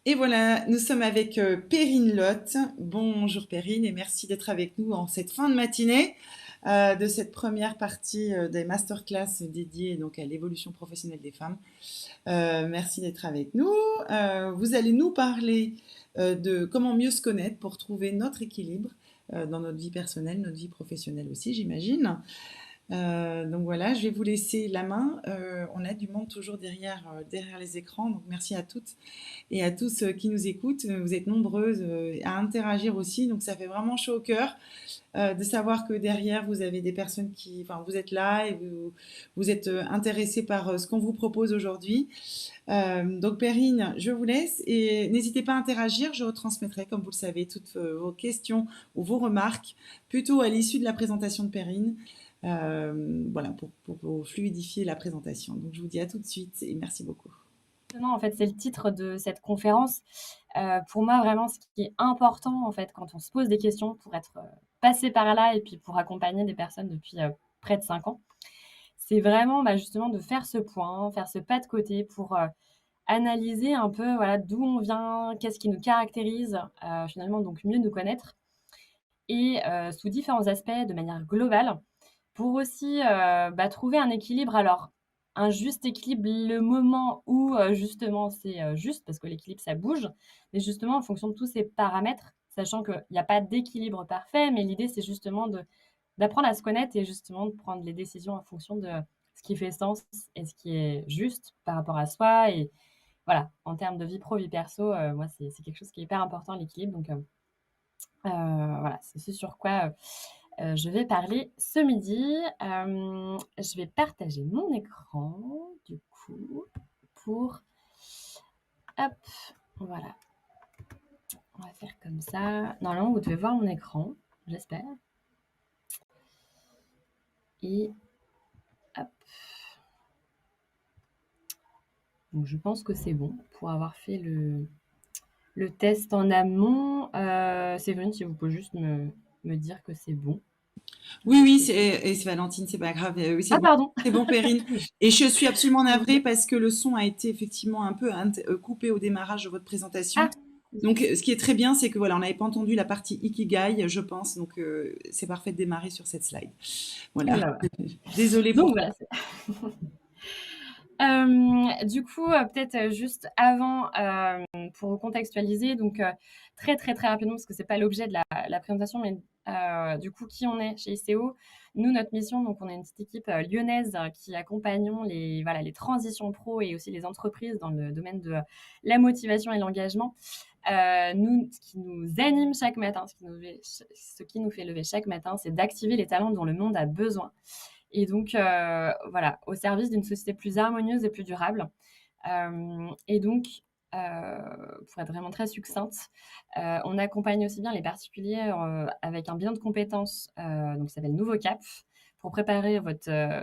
Et voilà, nous sommes avec Perrine Lotte. Bonjour Perrine et merci d'être avec nous en cette fin de matinée de cette première partie des masterclass dédiées donc à l'évolution professionnelle des femmes. Merci d'être avec nous. Vous allez nous parler de comment mieux se connaître pour trouver notre équilibre dans notre vie personnelle, notre vie professionnelle aussi, j'imagine. Donc voilà, je vais vous laisser la main. On a du monde toujours derrière les écrans, donc merci à toutes et à tous qui nous écoutent. Vous êtes nombreuses à interagir aussi, donc ça fait vraiment chaud au cœur de savoir que derrière vous avez des personnes enfin, vous êtes là et vous êtes intéressés par ce qu'on vous propose aujourd'hui. Donc Perrine, je vous laisse et n'hésitez pas à interagir. Je retransmettrai, comme vous le savez, toutes vos questions ou vos remarques plutôt à l'issue de la présentation de Perrine. Voilà, pour fluidifier la présentation. Donc je vous dis à tout de suite et merci beaucoup. Non, en fait, c'est le titre de cette conférence. Pour moi, vraiment, ce qui est important, en fait, quand on se pose des questions pour être passé par là et puis pour accompagner des personnes depuis près de 5 ans, c'est vraiment justement de faire ce point, faire ce pas de côté pour analyser un peu voilà, d'où on vient, qu'est-ce qui nous caractérise, finalement, donc mieux nous connaître et sous différents aspects de manière globale pour aussi trouver un équilibre. Alors, un juste équilibre, le moment où justement c'est juste, parce que l'équilibre ça bouge, mais justement en fonction de tous ces paramètres, sachant qu'il n'y a pas d'équilibre parfait, mais l'idée c'est justement d'apprendre à se connaître et justement de prendre les décisions en fonction de ce qui fait sens et ce qui est juste par rapport à soi. Et voilà, en termes de vie pro, vie perso, moi c'est quelque chose qui est hyper important, l'équilibre. Donc voilà, c'est ce sur quoi je vais parler ce midi. Je vais partager mon écran, du coup, pour... Hop, voilà. On va faire comme ça. Normalement, vous devez voir mon écran, j'espère. Et hop. Donc, je pense que c'est bon pour avoir fait le test en amont. Séverine, si vous pouvez juste me dire que c'est bon. Oui, oui, c'est Valentine, c'est pas grave. Oui, c'est Ah, bon. pardon. C'est bon, Perrine. Et je suis absolument navrée parce que le son a été effectivement un peu coupé au démarrage de votre présentation. Ah, Donc, ce qui est très bien, c'est que voilà, on n'avait pas entendu la partie Ikigai, je pense. Donc, c'est parfait de démarrer sur cette slide. Voilà. là, voilà. Désolée Donc pour voilà. Du coup, peut-être juste avant, pour vous contextualiser, donc très, très, très rapidement, parce que c'est pas l'objet de la présentation, mais du coup, qui on est chez ICO. Nous, notre mission, donc on est une petite équipe lyonnaise qui accompagnons les transitions pro et aussi les entreprises dans le domaine de la motivation et l'engagement. Nous, ce qui nous anime chaque matin, ce qui nous fait lever chaque matin, c'est d'activer les talents dont le monde a besoin. Et donc, voilà, au service d'une société plus harmonieuse et plus durable. Et donc, pour être vraiment très succincte, on accompagne aussi bien les particuliers avec un bilan de compétences donc qui s'appelle Nouveau Cap, pour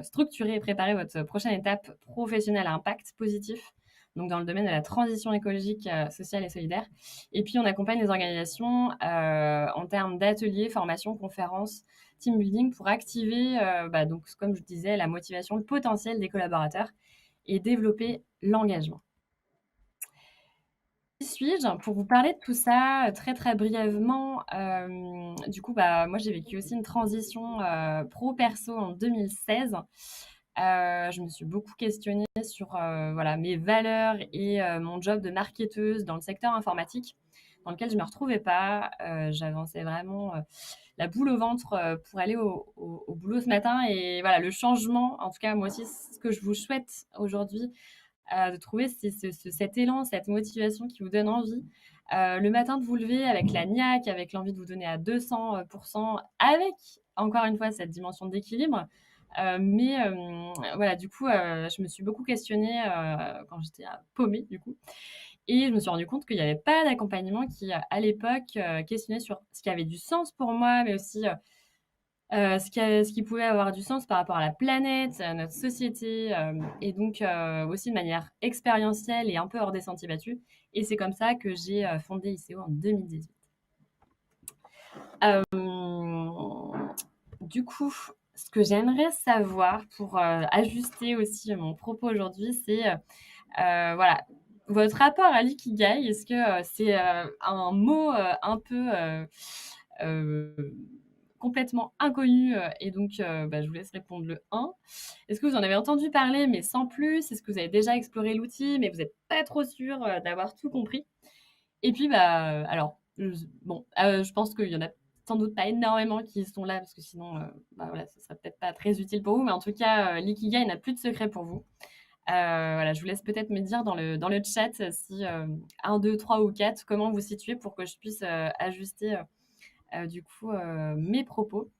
structurer et préparer votre prochaine étape professionnelle à impact positif, donc dans le domaine de la transition écologique, sociale et solidaire. Et puis, on accompagne les organisations en termes d'ateliers, formations, conférences, team building pour activer, donc, comme je disais, la motivation, le potentiel des collaborateurs et développer l'engagement. Qui suis-je pour vous parler de tout ça très très brièvement. Du coup, moi j'ai vécu aussi une transition pro-perso en 2016. Je me suis beaucoup questionnée sur voilà, mes valeurs et mon job de marketeuse dans le secteur informatique, dans lequel je ne me retrouvais pas. J'avançais vraiment la boule au ventre pour aller au boulot ce matin. Et voilà, le changement, en tout cas moi aussi, ce que je vous souhaite aujourd'hui, de trouver cet élan, cette motivation qui vous donne envie. Le matin de vous lever avec la niaque, avec l'envie de vous donner à 200%, avec, encore une fois, cette dimension d'équilibre. Mais voilà, du coup, je me suis beaucoup questionnée quand j'étais paumée, du coup. Et je me suis rendu compte qu'il n'y avait pas d'accompagnement qui, à l'époque, questionnait sur ce qui avait du sens pour moi, mais aussi ce qui pouvait avoir du sens par rapport à la planète, à notre société, et donc aussi de manière expérientielle et un peu hors des sentiers battus. Et c'est comme ça que j'ai fondé ICO en 2018. Du coup, ce que j'aimerais savoir pour ajuster aussi mon propos aujourd'hui, c'est voilà, votre rapport à l'ikigai, est-ce que c'est un mot un peu complètement inconnu et donc je vous laisse répondre le 1. Est-ce que vous en avez entendu parler mais sans plus? Est-ce que vous avez déjà exploré l'outil mais vous n'êtes pas trop sûr d'avoir tout compris? Et puis, alors, je pense qu'il y en a sans doute pas énormément qui sont là parce que sinon, voilà, ce serait peut-être pas très utile pour vous. Mais en tout cas, l'ikigai n'a plus de secret pour vous. Voilà, je vous laisse peut-être me dire dans le chat si 1, 2, 3 ou 4, comment vous situez pour que je puisse ajuster du coup mes propos.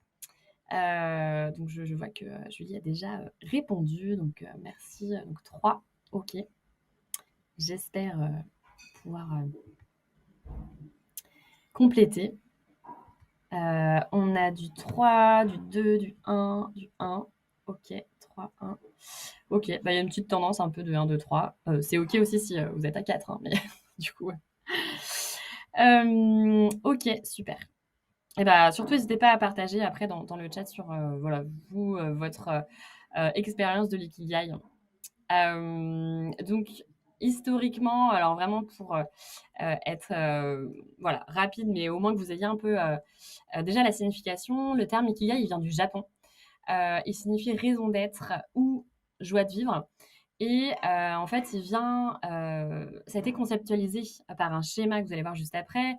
Donc, je vois que Julie a déjà répondu. Donc, merci. Donc, 3, ok. J'espère pouvoir compléter. On a du 3, du 2, du 1, du 1. Ok, 3, 1. Ok, il y a une petite tendance un peu de 1, 2, 3. C'est ok aussi si vous êtes à 4, hein, mais du coup. Ouais. Ok, super. Et surtout, n'hésitez pas à partager après dans le chat sur voilà, vous, votre expérience de l'ikigai. Donc, historiquement, alors vraiment pour être voilà, rapide, mais au moins que vous ayez un peu déjà la signification, le terme ikigai, il vient du Japon. Il signifie raison d'être ou joie de vivre. Et en fait, ça a été conceptualisé par un schéma que vous allez voir juste après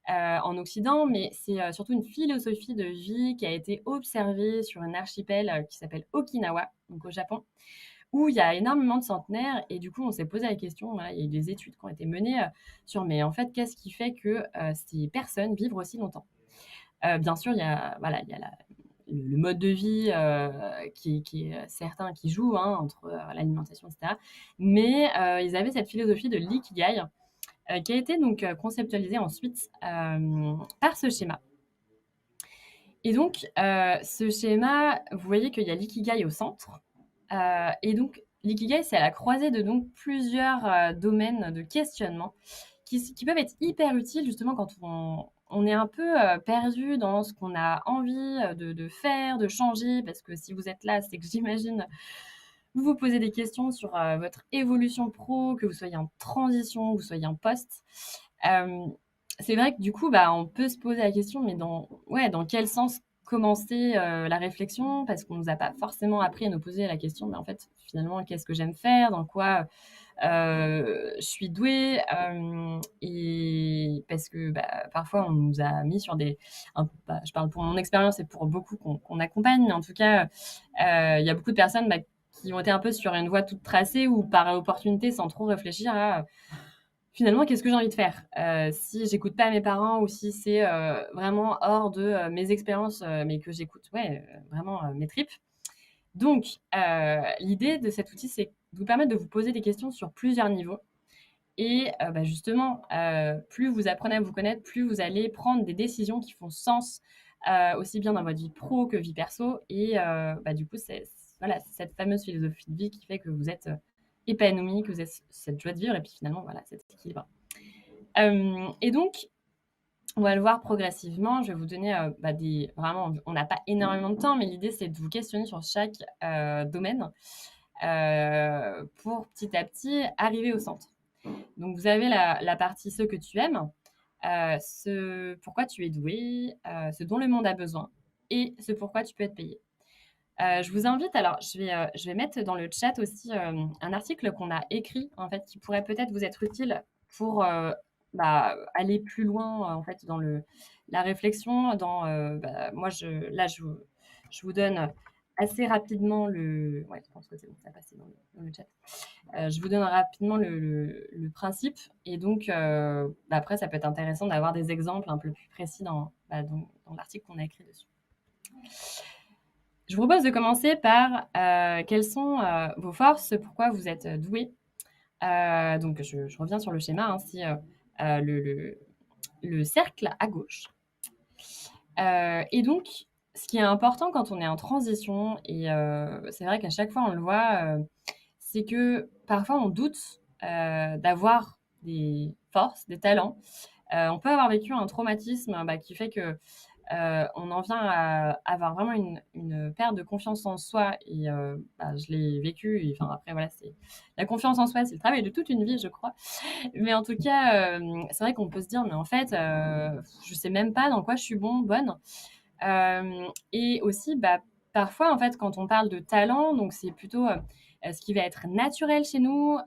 en Occident, mais c'est surtout une philosophie de vie qui a été observée sur un archipel qui s'appelle Okinawa, donc au Japon, où il y a énormément de centenaires. Et du coup, on s'est posé la question, voilà, il y a eu des études qui ont été menées sur, mais en fait, qu'est-ce qui fait que ces personnes vivent aussi longtemps? Bien sûr, il y a le mode de vie qui est certain, qui joue hein, entre l'alimentation, etc. Mais ils avaient cette philosophie de l'ikigai qui a été donc conceptualisée ensuite par ce schéma. Et donc, ce schéma, vous voyez qu'il y a l'ikigai au centre. Et donc, l'ikigai, c'est à la croisée de donc plusieurs domaines de questionnement qui peuvent être hyper utiles justement quand on est un peu perdu dans ce qu'on a envie de faire, de changer. Parce que si vous êtes là, c'est que j'imagine, vous vous posez des questions sur votre évolution pro, que vous soyez en transition, que vous soyez en poste. Euh, c'est vrai que du coup, on peut se poser la question, mais dans quel sens commencer la réflexion? Parce qu'on nous a pas forcément appris à nous poser la question, mais en fait, finalement, qu'est-ce que j'aime faire? Dans quoi je suis douée? Et parce que parfois, on nous a mis sur je parle pour mon expérience et pour beaucoup qu'on accompagne, mais en tout cas, il y a beaucoup de personnes qui ont été un peu sur une voie toute tracée ou par opportunité, sans trop réfléchir à finalement, qu'est-ce que j'ai envie de faire si j'écoute pas mes parents ou si c'est vraiment hors de mes expériences, mais que j'écoute vraiment mes tripes. Donc, l'idée de cet outil, c'est de vous permettre de vous poser des questions sur plusieurs niveaux. Et justement, plus vous apprenez à vous connaître, plus vous allez prendre des décisions qui font sens, aussi bien dans votre vie pro que vie perso. Et du coup, voilà, cette fameuse philosophie de vie qui fait que vous êtes épanoui, que vous avez cette joie de vivre et puis finalement, voilà, cet équilibre. Et donc, on va le voir progressivement. Je vais vous donner vraiment, on n'a pas énormément de temps, mais l'idée, c'est de vous questionner sur chaque domaine pour petit à petit arriver au centre. Donc, vous avez la partie ce que tu aimes, ce pourquoi tu es doué, ce dont le monde a besoin et ce pourquoi tu peux être payé. Je vous invite, alors je vais mettre dans le chat aussi un article qu'on a écrit, en fait, qui pourrait peut-être vous être utile pour aller plus loin, en fait, dans la réflexion. Moi, je vous donne assez rapidement le... Ouais, je pense que c'est bon, ça a passé dans le chat. Je vous donne rapidement le principe. Et donc, après, ça peut être intéressant d'avoir des exemples un peu plus précis dans l'article qu'on a écrit dessus. Je vous propose de commencer par quelles sont vos forces, pourquoi vous êtes doué. Donc, je reviens sur le schéma, hein, le cercle à gauche. Et donc, ce qui est important quand on est en transition, et c'est vrai qu'à chaque fois on le voit, c'est que parfois on doute d'avoir des forces, des talents. On peut avoir vécu un traumatisme qui fait que on en vient à avoir vraiment une perte de confiance en soi et je l'ai vécu et enfin après voilà, c'est la confiance en soi, c'est le travail de toute une vie, je crois. Mais en tout cas, c'est vrai qu'on peut se dire: «Mais en fait, je sais même pas dans quoi je suis bonne». Et aussi, parfois, en fait, quand on parle de talent, donc c'est plutôt, ce qui va être naturel chez nous,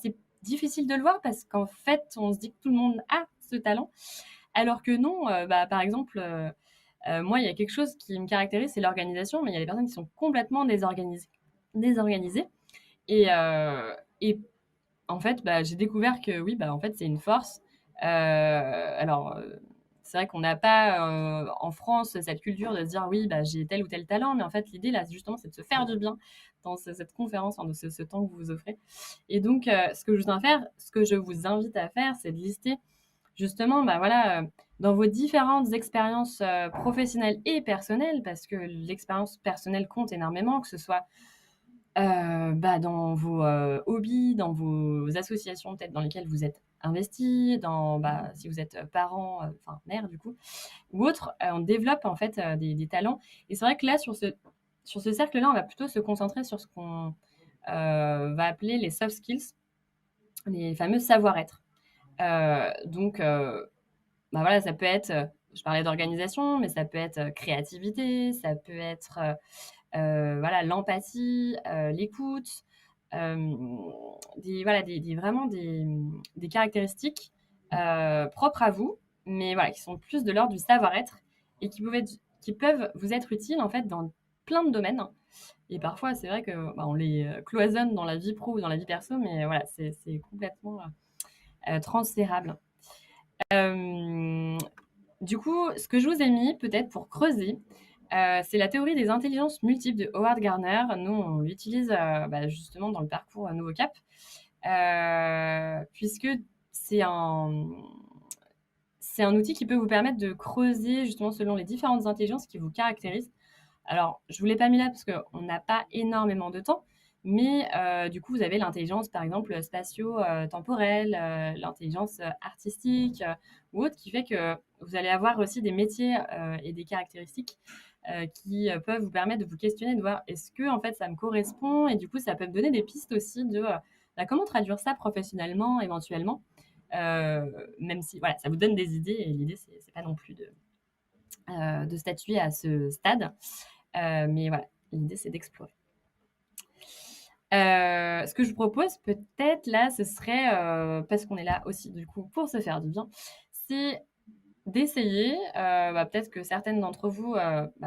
c'est difficile de le voir parce qu'en fait, on se dit que tout le monde a ce talent, alors que non, par exemple, moi, il y a quelque chose qui me caractérise, c'est l'organisation, mais il y a des personnes qui sont complètement désorganisées et en fait, j'ai découvert que oui, en fait, c'est une force. Alors, c'est vrai qu'on n'a pas en France cette culture de se dire oui, j'ai tel ou tel talent, mais en fait, l'idée là, justement, c'est de se faire du bien dans cette conférence, hein, de ce temps que vous vous offrez. Et donc, ce que je vous invite à faire, c'est de lister justement, voilà, dans vos différentes expériences professionnelles et personnelles, parce que l'expérience personnelle compte énormément, que ce soit dans vos, hobbies, dans vos associations peut-être dans lesquelles vous êtes investi, si vous êtes parent, enfin mère du coup, ou autre, on développe en fait, des talents et c'est vrai que là sur ce cercle-là, on va plutôt se concentrer sur ce qu'on, va appeler les soft skills, les fameux savoir-être. Donc voilà, ça peut être, je parlais d'organisation, mais ça peut être, créativité, ça peut être, voilà, l'empathie, l'écoute, vraiment des caractéristiques propres à vous, mais voilà, qui sont plus de l'ordre du savoir-être et qui peuvent vous être utiles en fait dans plein de domaines. Et parfois, c'est vrai que on les cloisonne dans la vie pro ou dans la vie perso, mais voilà, c'est complètement transférable. Euh, du coup, ce que je vous ai mis, peut-être pour creuser, c'est la théorie des intelligences multiples de Howard Gardner. Nous, on l'utilise justement dans le parcours Nouveau Cap, puisque c'est un, c'est un outil qui peut vous permettre de creuser justement selon les différentes intelligences qui vous caractérisent. Alors, je ne vous l'ai pas mis là parce qu'on n'a pas énormément de temps, mais du coup, vous avez l'intelligence, par exemple, spatio-temporelle, l'intelligence artistique ou autre, qui fait que vous allez avoir aussi des métiers et des caractéristiques qui peuvent vous permettre de vous questionner, de voir est-ce que en fait ça me correspond, et du coup, ça peut me donner des pistes aussi de comment traduire ça professionnellement, éventuellement, même si voilà, ça vous donne des idées, et l'idée, c'est pas non plus de statuer à ce stade. Mais voilà, l'idée, c'est d'explorer. Ce que je vous propose peut-être là, ce serait, parce qu'on est là aussi du coup pour se faire du bien, c'est d'essayer, peut-être que certaines d'entre vous,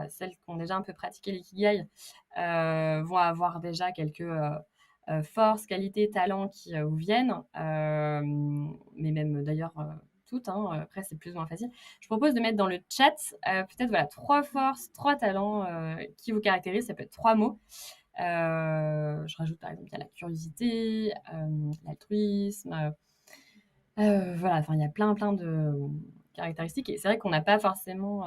celles qui ont déjà un peu pratiqué l'ikigai, vont avoir déjà quelques forces, qualités, talents qui vous viennent, mais même d'ailleurs toutes, hein, après c'est plus ou moins facile. Je propose de mettre dans le chat peut-être voilà, 3 forces, 3 talents qui vous caractérisent, ça peut être 3 mots. Je rajoute par exemple, il y a la curiosité, l'altruisme, voilà, enfin il y a plein de caractéristiques et c'est vrai qu'on n'a pas forcément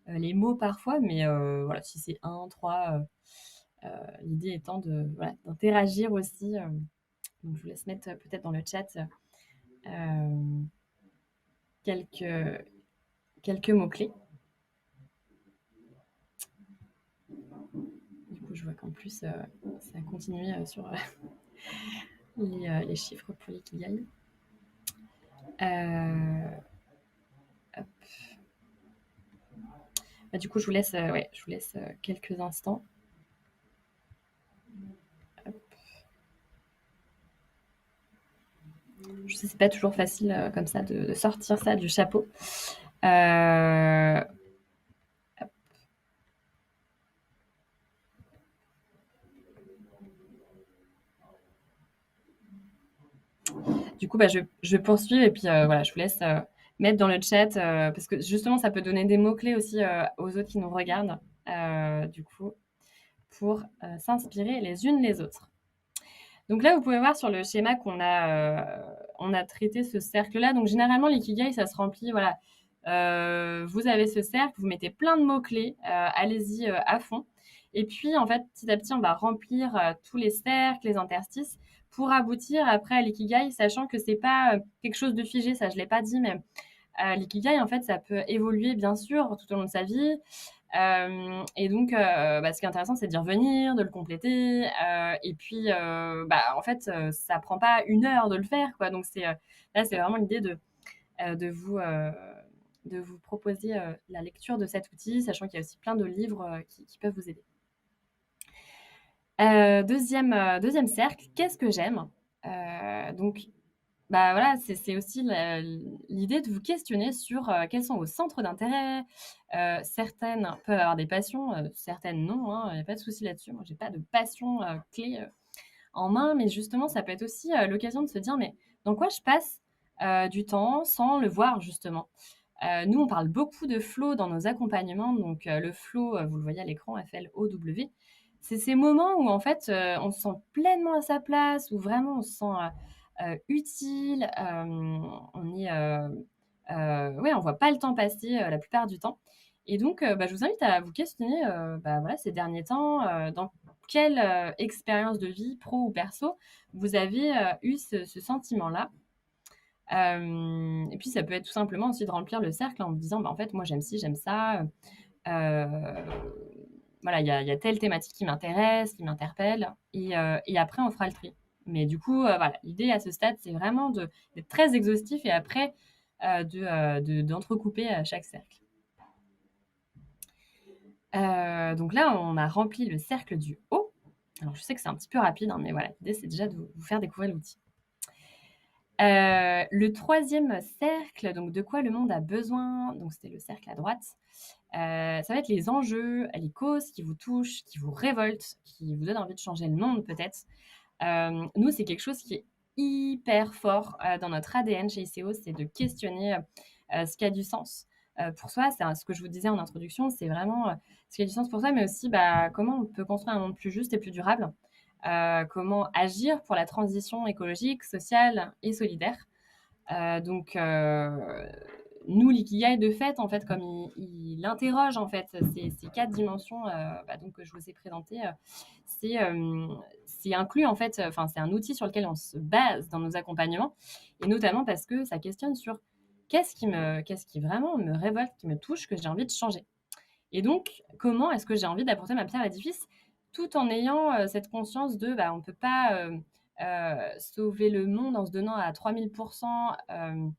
les mots parfois, mais voilà, si c'est 1, 3, l'idée étant voilà, d'interagir aussi. Donc je vous laisse mettre peut-être dans le chat quelques, quelques mots-clés. Du coup, je vois qu'en plus, ça continue sur les chiffres pour l'ikigai. Hop. Du coup, je vous laisse, quelques instants. Hop. Je sais, c'est pas toujours facile comme ça de sortir ça du chapeau. Du coup, je vais poursuivre et puis voilà, je vous laisse mettre dans le chat parce que justement, ça peut donner des mots-clés aussi aux autres qui nous regardent, du coup, pour s'inspirer les unes les autres. Donc là, vous pouvez voir sur le schéma qu'on a traité ce cercle-là. Donc généralement, l'ikigai, ça se remplit, voilà. Vous avez ce cercle, vous mettez plein de mots-clés, allez-y à fond. Et puis, en fait, petit à petit, on va remplir tous les cercles, les interstices, pour aboutir après à l'ikigai, sachant que c'est pas quelque chose de figé, ça je l'ai pas dit, mais L'ikigai, en fait, ça peut évoluer, bien sûr, tout au long de sa vie. Et donc, ce qui est intéressant, c'est d'y revenir, de le compléter. Et puis, en fait, ça prend pas 1 heure de le faire, quoi. Donc, là, c'est vraiment l'idée euh, de, vous, euh, de vous proposer la lecture de cet outil, sachant qu'il y a aussi plein de livres qui peuvent vous aider. Deuxième cercle, qu'est-ce que j'aime? Donc, voilà, c'est aussi l'idée de vous questionner sur quels sont vos centres d'intérêt. Certaines peuvent avoir des passions, certaines non, hein, il n'y a pas de souci là-dessus. Moi, j'ai pas de passion clé en main, mais justement, ça peut être aussi l'occasion de se dire, mais dans quoi je passe du temps sans le voir, justement. Nous, on parle beaucoup de flow dans nos accompagnements. Donc, le flow, vous le voyez à l'écran, FLOW. C'est ces moments où, en fait, on se sent pleinement à sa place, où vraiment on se sent utile. Ouais, on voit pas le temps passer la plupart du temps. Et donc, je vous invite à vous questionner voilà, ces derniers temps, dans quelle expérience de vie, pro ou perso, vous avez eu ce sentiment-là. Et puis, ça peut être tout simplement aussi de remplir le cercle en vous disant, en fait, moi, j'aime ci, j'aime ça. Euh, voilà, il y a telle thématique qui m'intéresse, qui m'interpelle. Et après, on fera le tri. Mais du coup, voilà, l'idée à ce stade, c'est vraiment d'être très exhaustif et après, d'entrecouper chaque cercle. Donc là, on a rempli le cercle du haut. Alors, je sais que c'est un petit peu rapide, hein, mais voilà, l'idée, c'est déjà de vous faire découvrir l'outil. Le troisième cercle, donc de quoi le monde a besoin, donc c'était le cercle à droite. Ça va être les enjeux, les causes qui vous touchent, qui vous révoltent, qui vous donnent envie de changer le monde peut-être. Nous, c'est quelque chose qui est hyper fort dans notre ADN chez ICO, c'est de questionner ce qui a du sens pour soi. C'est ce que je vous disais en introduction, c'est vraiment ce qui a du sens pour soi, mais aussi comment on peut construire un monde plus juste et plus durable. Comment agir pour la transition écologique, sociale et solidaire. Donc, nous, l'ikigai, de fait, en fait, comme il interroge en fait ces 4 dimensions donc, que je vous ai présentées, c'est inclus en fait, enfin, c'est un outil sur lequel on se base dans nos accompagnements, et notamment parce que ça questionne sur qu'est-ce qui vraiment me révolte, qui me touche, que j'ai envie de changer. Et donc, comment est-ce que j'ai envie d'apporter ma pierre à l'édifice tout en ayant cette conscience de on ne peut pas sauver le monde en se donnant à 3000%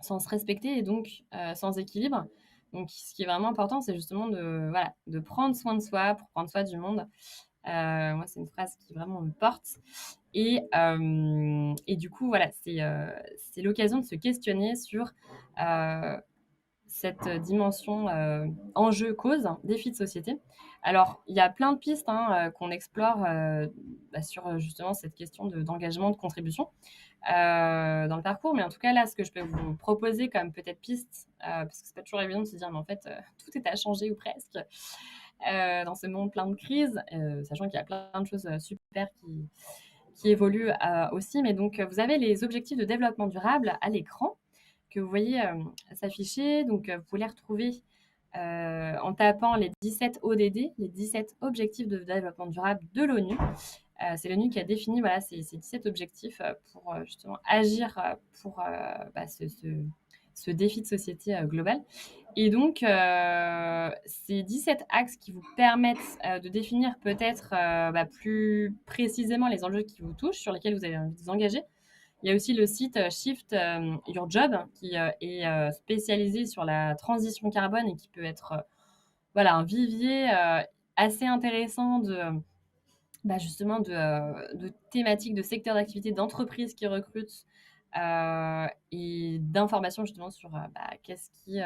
sans se respecter et donc sans équilibre. Donc, ce qui est vraiment important, c'est justement de prendre soin de soi pour prendre soin du monde. Moi, c'est une phrase qui vraiment me porte. Et du coup, voilà, c'est l'occasion de se questionner sur cette dimension enjeu-cause, défi de société. Alors, il y a plein de pistes qu'on explore sur justement cette question d'engagement, de contribution dans le parcours. Mais en tout cas, là, ce que je peux vous proposer comme peut-être piste, parce que c'est pas toujours évident de se dire, mais en fait, tout est à changer ou presque dans ce monde plein de crises, sachant qu'il y a plein de choses super qui évoluent aussi. Mais donc, vous avez les objectifs de développement durable à l'écran que vous voyez s'afficher. Donc, vous pouvez les retrouver en tapant les 17 ODD, les 17 objectifs de développement durable de l'ONU. C'est l'ONU qui a défini ces 17 objectifs pour justement agir pour ce défi de société global. Et donc, ces 17 axes qui vous permettent de définir peut-être plus précisément les enjeux qui vous touchent, sur lesquels vous avez envie de vous engager. Il y a aussi le site Shift Your Job qui est spécialisé sur la transition carbone et qui peut être un vivier assez intéressant justement de thématiques, de secteurs d'activité, d'entreprises qui recrutent et d'informations justement sur qu'est-ce qui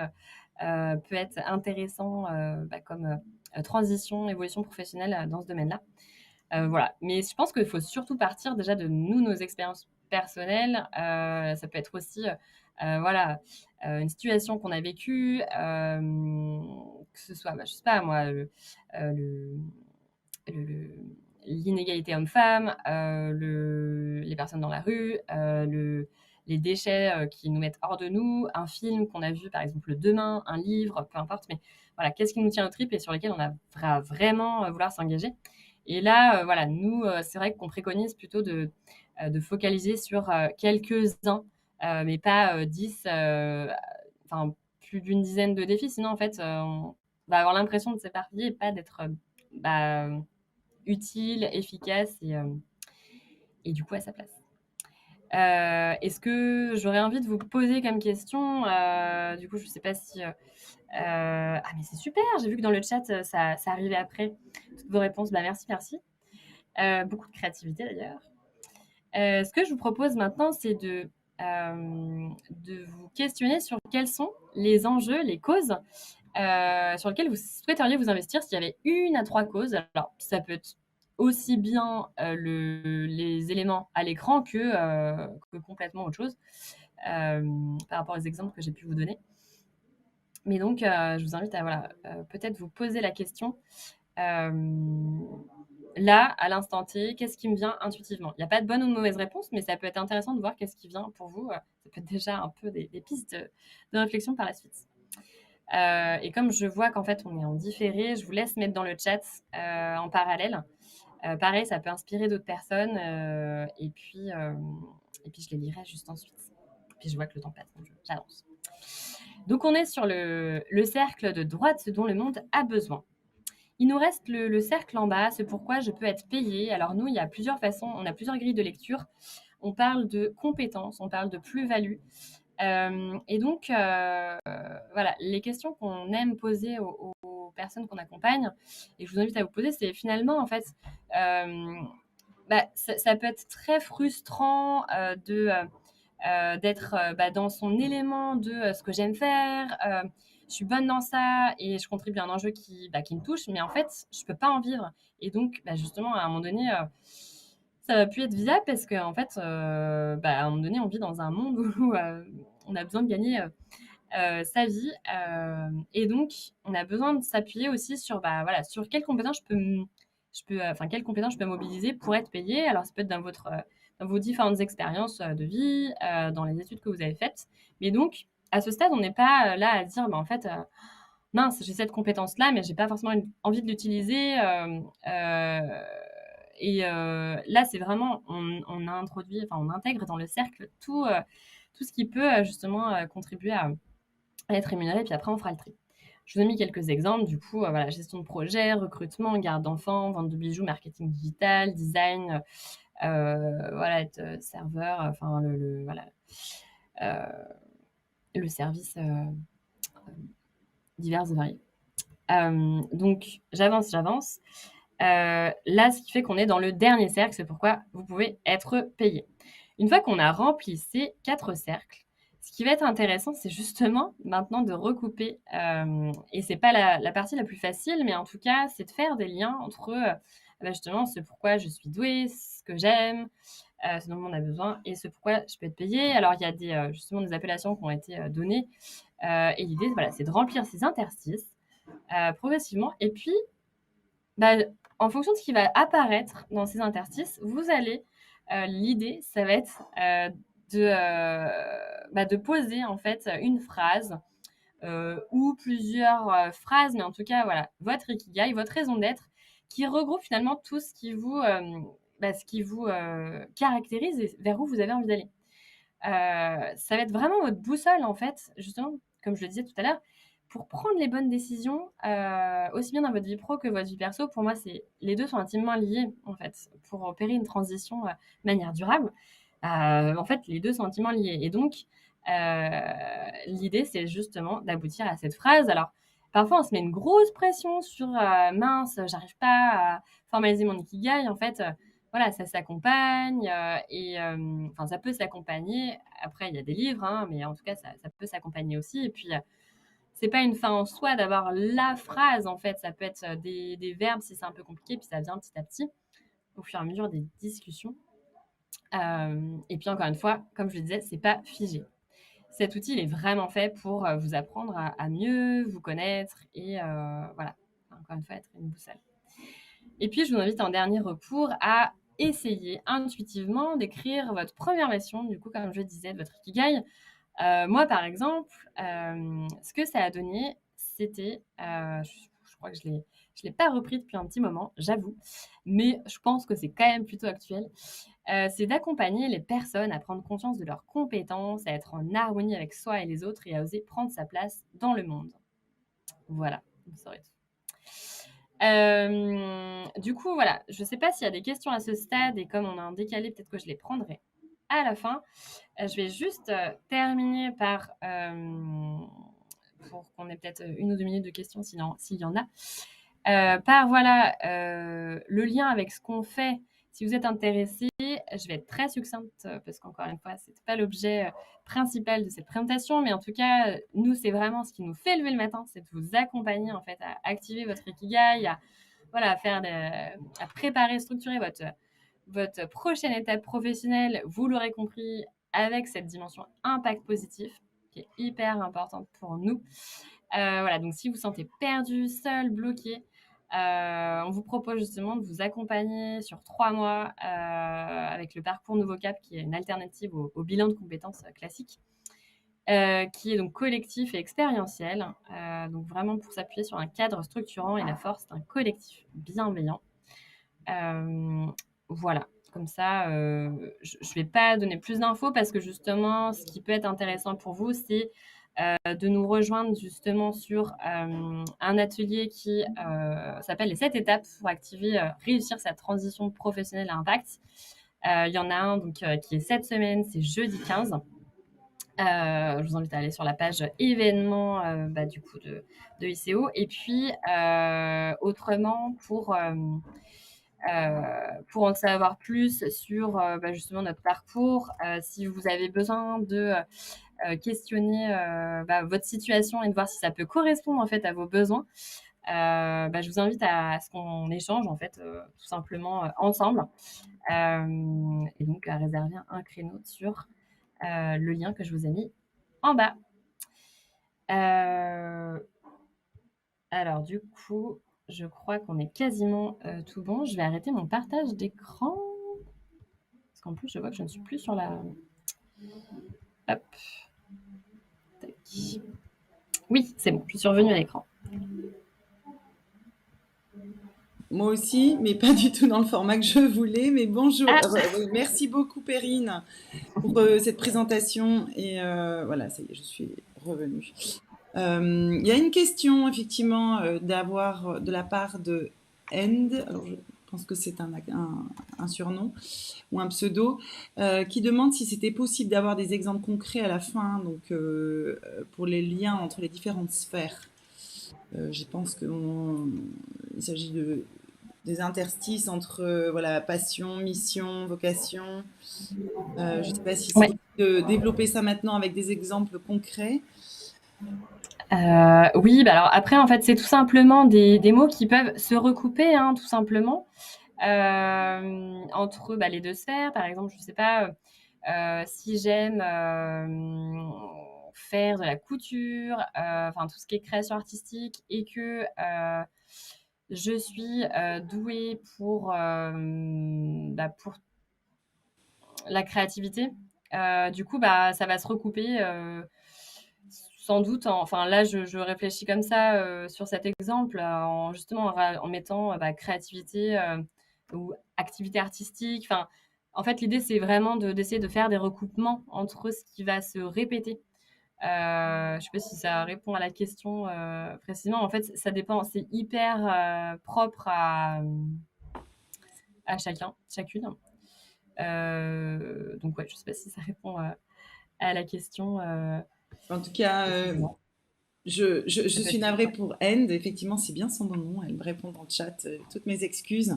peut être intéressant comme transition, évolution professionnelle dans ce domaine-là. Voilà. Mais je pense qu'il faut surtout partir déjà de nos expériences personnelles. Ça peut être aussi une situation qu'on a vécue, que ce soit, je sais pas moi, l'inégalité homme-femme, les personnes dans la rue, les déchets qui nous mettent hors de nous, un film qu'on a vu, par exemple, Demain, un livre, peu importe, mais voilà, qu'est-ce qui nous tient aux tripes et sur lequel on va vraiment vouloir s'engager. Et là, nous, c'est vrai qu'on préconise plutôt de focaliser sur quelques-uns, mais pas 10 plus d'une dizaine de défis. Sinon, en fait, on va avoir l'impression de s'éparpiller et pas d'être bah, utile, efficace et du coup à sa place. Est-ce que j'aurais envie de vous poser comme question, du coup, je ne sais pas si... ah, mais c'est super, j'ai vu que dans le chat, ça arrivait après. Toutes vos réponses, bah, merci, merci. Beaucoup de créativité d'ailleurs. Ce que je vous propose maintenant, c'est de vous questionner sur quels sont les enjeux, les causes sur lesquelles vous souhaiteriez vous investir s'il y avait 1 à 3 causes. Alors, ça peut être aussi bien les éléments à l'écran que complètement autre chose par rapport aux exemples que j'ai pu vous donner. Mais donc, je vous invite à voilà, peut-être vous poser la question là, à l'instant T, qu'est-ce qui me vient intuitivement? Il n'y a pas de bonne ou de mauvaise réponse, mais ça peut être intéressant de voir qu'est-ce qui vient pour vous. Ça peut être déjà un peu des pistes de réflexion par la suite. Et comme je vois qu'en fait, on est en différé, je vous laisse mettre dans le chat en parallèle. Pareil, ça peut inspirer d'autres personnes. Et puis, je les lirai juste ensuite. Puis je vois que le temps passe, donc j'avance. Donc, on est sur le cercle de droite, ce dont le monde a besoin. Il nous reste le cercle en bas, ce pourquoi je peux être payé. Alors nous, il y a plusieurs façons, on a plusieurs grilles de lecture. On parle de compétences, on parle de plus-value. Et donc, voilà, les questions qu'on aime poser aux personnes qu'on accompagne, et je vous invite à vous poser, c'est finalement, en fait, ça peut être très frustrant d'être dans son élément de ce que j'aime faire. Je suis bonne dans ça et je contribue à un enjeu qui me touche, mais en fait, je peux pas en vivre. Et donc, justement, à un moment donné, ça va plus être viable parce qu'en fait, à un moment donné, on vit dans un monde où on a besoin de gagner sa vie. Et donc, on a besoin de s'appuyer aussi sur, voilà, sur quelles compétences quelles compétences je peux mobiliser pour être payé. Alors, ça peut être dans vos différentes expériences de vie, dans les études que vous avez faites. Mais donc, à ce stade, on n'est pas là à dire, en fait, mince, j'ai cette compétence-là, mais j'ai pas forcément envie de l'utiliser. Là, c'est vraiment, on intègre dans le cercle tout ce qui peut justement contribuer à être rémunéré, puis après, on fera le tri. Je vous ai mis quelques exemples, du coup, voilà, gestion de projet, recrutement, garde d'enfants, vente de bijoux, marketing digital, design, voilà, être serveur, enfin, voilà, le service divers et variés. Donc, j'avance. Là, ce qui fait qu'on est dans le dernier cercle, c'est pourquoi vous pouvez être payé. Une fois qu'on a rempli ces 4 cercles, ce qui va être intéressant, c'est justement maintenant de recouper, et c'est pas la partie la plus facile, mais en tout cas, c'est de faire des liens entre justement ce pourquoi je suis douée, ce que j'aime, ce dont on a besoin et ce pourquoi je peux être payée. Alors, il y a justement des appellations qui ont été données, et l'idée, voilà, c'est de remplir ces interstices progressivement. Et puis, en fonction de ce qui va apparaître dans ces interstices, vous allez, l'idée, ça va être de poser en fait une phrase ou plusieurs phrases, mais en tout cas, voilà, votre ikigai, votre raison d'être, qui regroupe finalement tout ce qui vous caractérise et vers où vous avez envie d'aller. Ça va être vraiment votre boussole, en fait, justement, comme je le disais tout à l'heure, pour prendre les bonnes décisions, aussi bien dans votre vie pro que votre vie perso. Pour moi, les deux sont intimement liés, en fait, pour opérer une transition de manière durable. En fait, les deux sont intimement liés. Et donc, l'idée, c'est justement d'aboutir à cette phrase. Alors, parfois, on se met une grosse pression sur mince, j'arrive pas à formaliser mon ikigai. En fait, voilà, ça s'accompagne ça peut s'accompagner. Après, il y a des livres, hein, mais en tout cas, ça peut s'accompagner aussi. Et puis, c'est pas une fin en soi d'avoir la phrase, en fait. Ça peut être des verbes si c'est un peu compliqué, puis ça vient petit à petit au fur et à mesure des discussions. Et puis, encore une fois, comme je le disais, c'est pas figé. Cet outil, il est vraiment fait pour vous apprendre à mieux vous connaître et voilà, encore une fois, être une boussole. Et puis, je vous invite en dernier recours à essayer intuitivement d'écrire votre première version, du coup, comme je disais, de votre ikigai. Moi, par exemple, ce que ça a donné, c'était, je crois que je l'ai pas repris depuis un petit moment, j'avoue, mais je pense que c'est quand même plutôt actuel. C'est d'accompagner les personnes à prendre conscience de leurs compétences, à être en harmonie avec soi et les autres et à oser prendre sa place dans le monde. Voilà, vous saurez tout. Du coup, voilà, je ne sais pas s'il y a des questions à ce stade et comme on a un décalé, peut-être que je les prendrai à la fin. Je vais juste terminer par, pour qu'on ait peut-être 1 ou 2 minutes de questions s'il y en a, par voilà, le lien avec ce qu'on fait. Si vous êtes intéressé, je vais être très succincte parce qu'encore une fois, c'était pas l'objet principal de cette présentation, mais en tout cas, nous, c'est vraiment ce qui nous fait lever le matin, c'est de vous accompagner en fait à activer votre ikigai, à voilà, à préparer, structurer votre prochaine étape professionnelle. Vous l'aurez compris, avec cette dimension impact positif qui est hyper importante pour nous. Voilà, donc si vous vous sentez perdu, seul, bloqué, on vous propose justement de vous accompagner sur 3 mois avec le parcours Nouveau Cap, qui est une alternative au bilan de compétences classique, qui est donc collectif et expérientiel. Donc vraiment pour s'appuyer sur un cadre structurant et la force d'un collectif bienveillant. Voilà, comme ça, je ne vais pas donner plus d'infos parce que justement, ce qui peut être intéressant pour vous, c'est de nous rejoindre justement sur un atelier qui s'appelle les 7 étapes pour réussir sa transition professionnelle à impact. Il y en a un donc, qui est cette semaine, c'est jeudi 15. Je vous invite à aller sur la page événements du coup de ICO. Et puis autrement, pour en savoir plus sur justement notre parcours, si vous avez besoin de questionner votre situation et de voir si ça peut correspondre en fait à vos besoins, je vous invite à ce qu'on échange en fait tout simplement ensemble et donc à réserver un créneau sur le lien que je vous ai mis en bas. Alors du coup, je crois qu'on est quasiment tout bon. Je vais arrêter mon partage d'écran. Parce qu'en plus, je vois que je ne suis plus sur la... Hop. Tac. Oui, c'est bon, je suis revenue à l'écran. Moi aussi, mais pas du tout dans le format que je voulais. Mais bonjour. Merci beaucoup, Perrine, pour cette présentation. Et voilà, ça y est, je suis revenue. Il y a une question, effectivement, d'avoir de la part de End. Alors, je pense que c'est un surnom ou un pseudo, qui demande si c'était possible d'avoir des exemples concrets à la fin, donc pour les liens entre les différentes sphères. Je pense qu'il s'agit des interstices entre voilà, passion, mission, vocation. Je ne sais pas si c'est Ouais. possible de développer ça maintenant avec des exemples concrets. Oui, alors après, en fait, c'est tout simplement des mots qui peuvent se recouper, hein, tout simplement, entre les 2 sphères. Par exemple, je ne sais pas, si j'aime faire de la couture, enfin tout ce qui est création artistique et que je suis douée pour la créativité, du coup, ça va se recouper sans doute. Enfin, là, je réfléchis comme ça sur cet exemple, justement en mettant créativité ou activité artistique. Enfin, en fait, l'idée, c'est vraiment d'essayer de faire des recoupements entre ce qui va se répéter. Je ne sais pas si ça répond à la question précisément. En fait, ça dépend. C'est hyper propre à chacun, chacune. Donc, ouais, je ne sais pas si ça répond à la question. En tout cas, je suis navrée pour End. Effectivement, c'est bien son nom. Elle me répond dans le chat. Toutes mes excuses.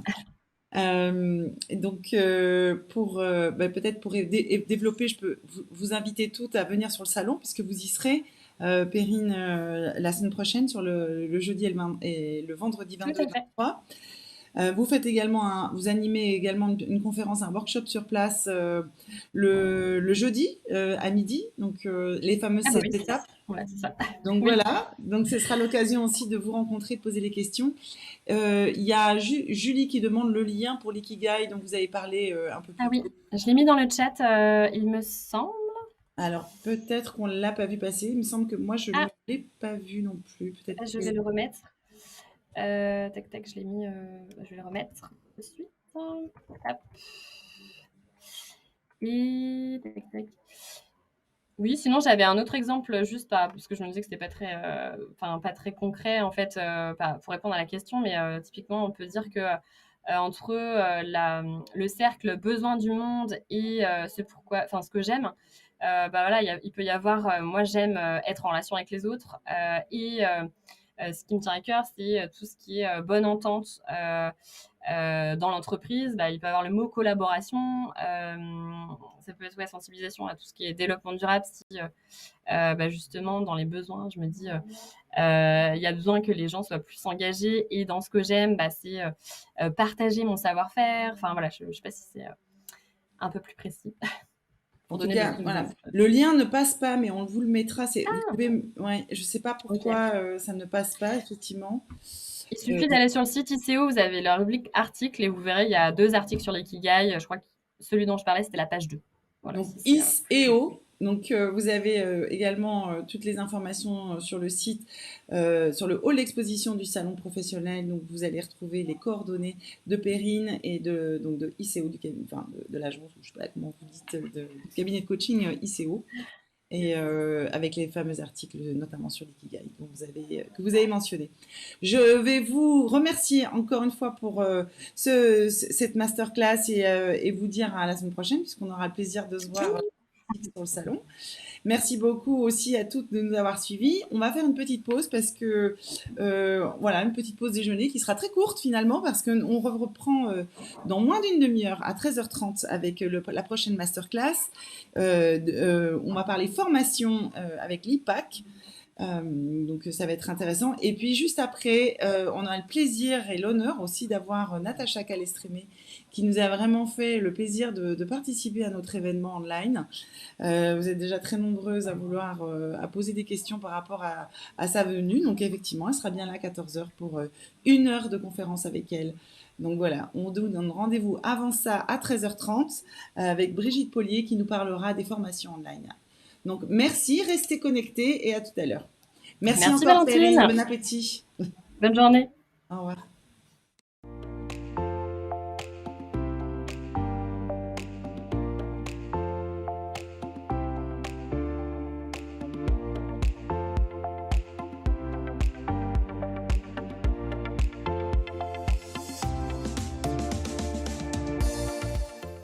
Donc, peut-être pour développer, je peux vous inviter toutes à venir sur le salon, puisque vous y serez, Perrine, la semaine prochaine, sur le jeudi et le vendredi 22 et 23. Vous animez également une conférence, un workshop sur place le jeudi à midi, donc les fameuses 7 étapes. Ouais, c'est ça. Donc voilà, donc ce sera l'occasion aussi de vous rencontrer, de poser les questions. Il y a Julie qui demande le lien pour l'ikigai dont vous avez parlé un peu plus tôt. Oui, je l'ai mis dans le chat, il me semble. Alors peut-être qu'on ne l'a pas vu passer, il me semble que moi je ne l'ai pas vu non plus. Peut-être je vais le remettre. Tac, tac, je l'ai mis, je vais le remettre de suite. Hop. Et tac, tac. Oui, sinon j'avais un autre exemple juste parce que je me disais que c'était pas très, enfin pas très concret en fait, pour répondre à la question, mais typiquement on peut dire que entre le cercle besoin du monde et enfin ce que j'aime, voilà, il peut y avoir, moi j'aime être en relation avec les autres et ce qui me tient à cœur, c'est tout ce qui est bonne entente. Dans l'entreprise, il peut y avoir le mot collaboration, ça peut être sensibilisation à tout ce qui est développement durable, si justement dans les besoins, je me dis, il y a besoin que les gens soient plus engagés, et dans ce que j'aime, c'est partager mon savoir-faire. Enfin voilà, je ne sais pas si c'est un peu plus précis En pour tout donner cas, d'autres voilà. exemples. Le lien ne passe pas, mais on vous le mettra. Vous Ah, pouvez, ouais, je ne sais pas ok. pourquoi ça ne passe pas, effectivement. Il Euh, suffit d'aller sur le site ICO, vous avez la rubrique articles et vous verrez, il y a 2 articles sur l'ikigai. Je crois que celui dont je parlais, c'était la page 2. Voilà, Donc si c'est plus IS-EO. précis. Donc vous avez également toutes les informations sur le site, sur le hall d'exposition du salon professionnel. Donc vous allez retrouver les coordonnées de Perrine et donc de ICO, enfin de l'agence, je ne sais pas comment vous dites, du cabinet de coaching ICO. Et avec les fameux articles, notamment sur l'ikigai, que vous avez mentionné. Je vais vous remercier encore une fois pour cette masterclass et vous dire à la semaine prochaine, puisqu'on aura le plaisir de se voir sur le salon. Merci beaucoup aussi à toutes de nous avoir suivis. On va faire une petite pause parce que, voilà, une petite pause déjeuner qui sera très courte finalement parce qu'on reprend dans moins d'une demi-heure à 13h30 avec la prochaine masterclass. On va parler formation avec l'IPAC. Donc ça va être intéressant. Et puis juste après, on a le plaisir et l'honneur aussi d'avoir Natacha Calestrémé qui nous a vraiment fait le plaisir de participer à notre événement online. Vous êtes déjà très nombreuses à vouloir à poser des questions par rapport à sa venue. Donc effectivement, elle sera bien là à 14 heures pour 1 heure de conférence avec elle. Donc voilà, on vous donne rendez-vous avant ça à 13h30 avec Brigitte Paulier qui nous parlera des formations online. Donc merci, restez connectés et à tout à l'heure. Merci Merci encore Perrine, Valentine. bon appétit. Bonne journée. Au revoir.